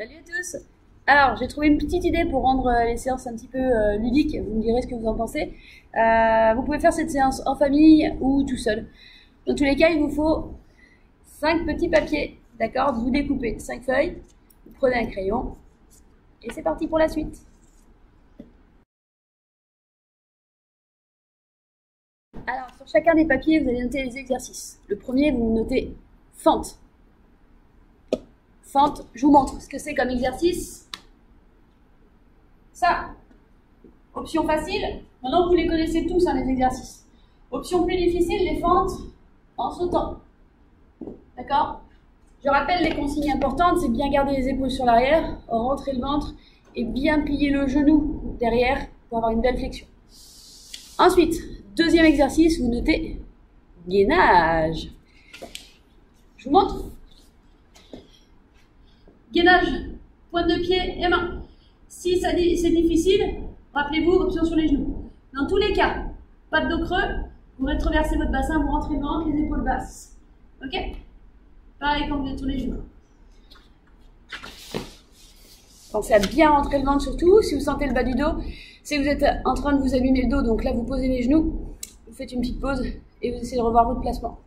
Salut à tous. Alors, j'ai trouvé une petite idée pour rendre les séances un petit peu ludiques. Vous me direz ce que vous en pensez. Vous pouvez faire cette séance en famille ou tout seul. Dans tous les cas, il vous faut 5 petits papiers. D'accord? Vous découpez 5 feuilles, vous prenez un crayon et c'est parti pour la suite. Alors, sur chacun des papiers, vous allez noter les exercices. Le premier, vous notez fente. Fente, je vous montre ce que c'est comme exercice. Ça, option facile. Maintenant, vous les connaissez tous, hein, les exercices. Option plus difficile, les fentes en sautant. D'accord? Je rappelle les consignes importantes, c'est bien garder les épaules sur l'arrière, rentrer le ventre et bien plier le genou derrière pour avoir une belle flexion. Ensuite, deuxième exercice, vous notez gainage. Je vous montre. Gainage, pointe de pied et main. Si c'est difficile, rappelez-vous, option sur les genoux. Dans tous les cas, pas de dos creux, vous rétroversez votre bassin, vous rentrez le ventre, les épaules basses. Ok? Pareil quand vous êtes sur les genoux. Pensez à bien rentrer le ventre surtout. Si vous sentez le bas du dos, si vous êtes en train de vous abîmer le dos, donc là vous posez les genoux, vous faites une petite pause et vous essayez de revoir votre placement.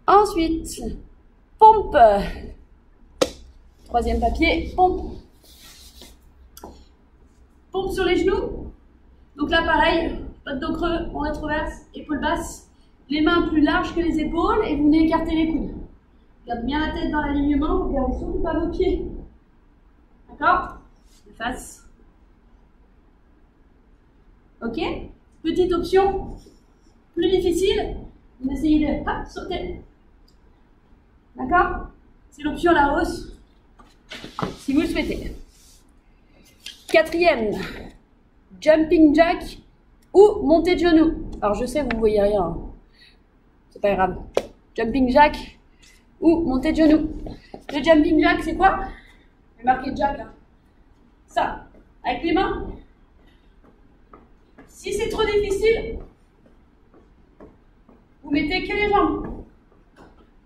Ensuite, pompe. Troisième papier, pompe. Pompe sur les genoux. Donc là pareil, pas de dos creux, on rétroverse, épaules basses. Les mains plus larges que les épaules et vous venez écarter les coudes. Gardez bien la tête dans l'alignement, vous ne regardez surtout pas vos pieds. D'accord? Face. Ok? Petite option, plus difficile, vous essayez de hop, sauter. D'accord? C'est l'option la hausse, si vous le souhaitez. Quatrième, jumping jack ou montée de genou. Alors je sais, vous ne voyez rien, hein. C'est pas grave. Jumping jack ou montée de genou. Le jumping jack, c'est quoi? Je vais marquer jack là. Ça, avec les mains. Si c'est trop difficile, vous mettez que les jambes.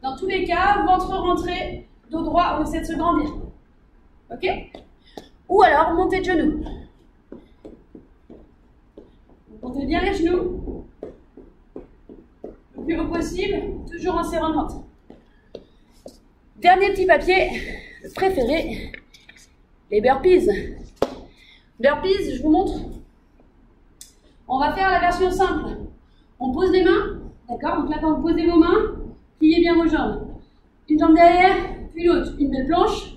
Dans tous les cas, ventre rentré, dos droit, on essaie de se grandir. Ok? Ou alors, montée de genoux. Vous montez bien les genoux. Le plus haut possible, toujours en serrant le ventre. Dernier petit papier, le préféré, les burpees. Burpees, je vous montre. On va faire la version simple. On pose les mains, d'accord? Donc là, quand vous posez vos mains, pliez bien vos jambes. Une jambe derrière, puis l'autre. Une belle planche.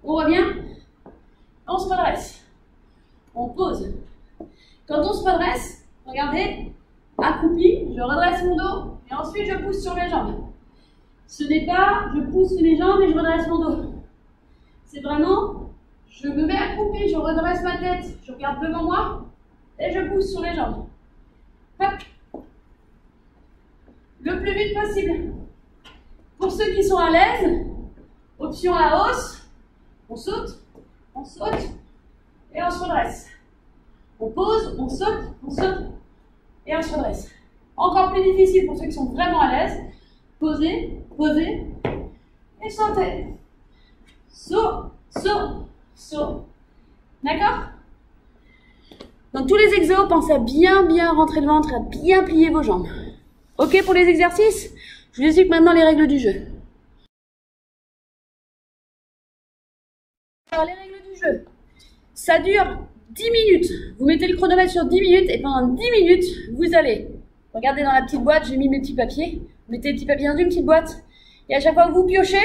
On revient. On se redresse. On pose. Quand on se redresse, regardez, accroupi, je redresse mon dos et ensuite je pousse sur mes jambes. Ce n'est pas je pousse sur les jambes et je redresse mon dos. C'est vraiment, je me mets accroupi, je redresse ma tête, je regarde devant moi et je pousse sur les jambes. Hop. Le plus vite possible. Pour ceux qui sont à l'aise, option à hausse, on saute et on se redresse. On pose, on saute et on se redresse. Encore plus difficile pour ceux qui sont vraiment à l'aise. Posez et sautez. Saut. D'accord? Dans tous les exos, pensez à bien rentrer le ventre, à bien plier vos jambes. Ok pour les exercices? Je vous explique maintenant les règles du jeu. Alors les règles du jeu, ça dure 10 minutes. Vous mettez le chronomètre sur 10 minutes et pendant 10 minutes, vous allez, regardez dans la petite boîte, j'ai mis mes petits papiers. Vous mettez les petits papiers dans une petite boîte et à chaque fois que vous piochez,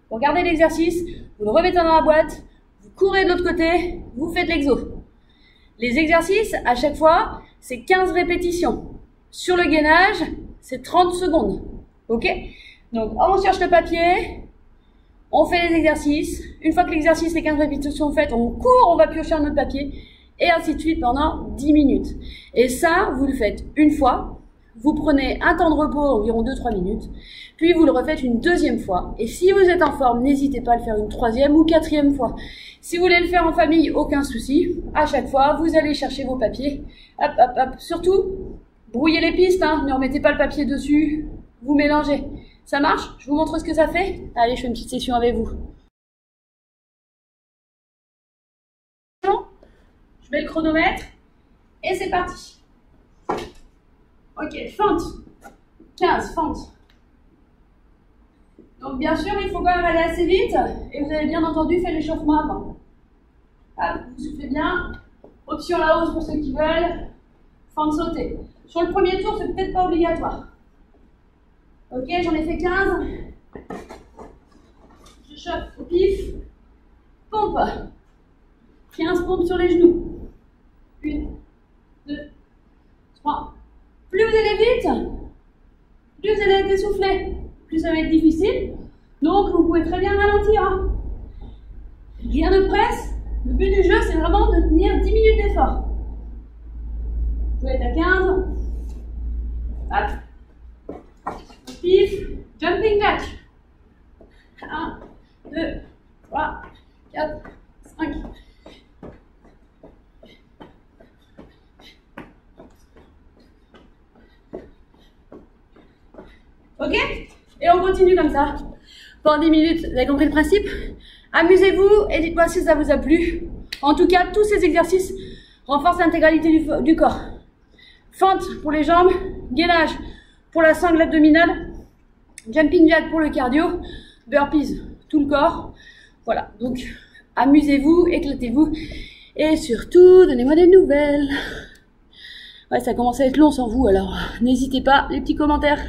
vous regardez l'exercice, vous le remettez dans la boîte, vous courez de l'autre côté, vous faites l'exo. Les exercices, à chaque fois, c'est 15 répétitions. Sur le gainage, c'est 30 secondes. Ok? Donc, on cherche le papier, on fait les exercices. Une fois que l'exercice, les 15 répétitions sont faites, on court, on va piocher un autre papier, et ainsi de suite pendant 10 minutes. Et ça, vous le faites une fois, vous prenez un temps de repos environ 2-3 minutes, puis vous le refaites une deuxième fois. Et si vous êtes en forme, n'hésitez pas à le faire une troisième ou quatrième fois. Si vous voulez le faire en famille, aucun souci. À chaque fois, vous allez chercher vos papiers. Hop. Surtout, brouillez les pistes, hein. Ne remettez pas le papier dessus. Vous mélangez. Ça marche? Je vous montre ce que ça fait? Allez, je fais une petite session avec vous. mets le chronomètre et c'est parti. Ok, fente. 15, fente. Donc bien sûr, il faut quand même aller assez vite et vous avez bien entendu fait l'échauffement avant. Hop, vous soufflez bien. Option la hausse pour ceux qui veulent. Fente sautée. Sur le premier tour, c'est peut-être pas obligatoire. Ok, j'en ai fait 15. Je chauffe au pif. Pompe. 15 pompes sur les genoux. 1, 2, 3. Plus vous allez vite, plus vous allez être essoufflé, plus ça va être difficile. Donc vous pouvez très bien ralentir. Hein. Rien ne presse. Le but du jeu, c'est vraiment de tenir 10 minutes d'effort. Vous êtes à 15. Hop. Pif. Jumping jack. 1, 2, 3, 4, 5. Ok? Et on continue comme ça. Pendant 10 minutes, vous avez compris le principe? Amusez-vous et dites-moi si ça vous a plu. En tout cas, tous ces exercices renforcent l'intégralité du corps. Fente pour les jambes, gainage pour la sangle abdominale, jumping jack pour le cardio, burpees tout le corps. Voilà, donc amusez-vous, éclatez-vous et surtout, donnez-moi des nouvelles. Ouais, ça commence à être long sans vous, alors n'hésitez pas, les petits commentaires.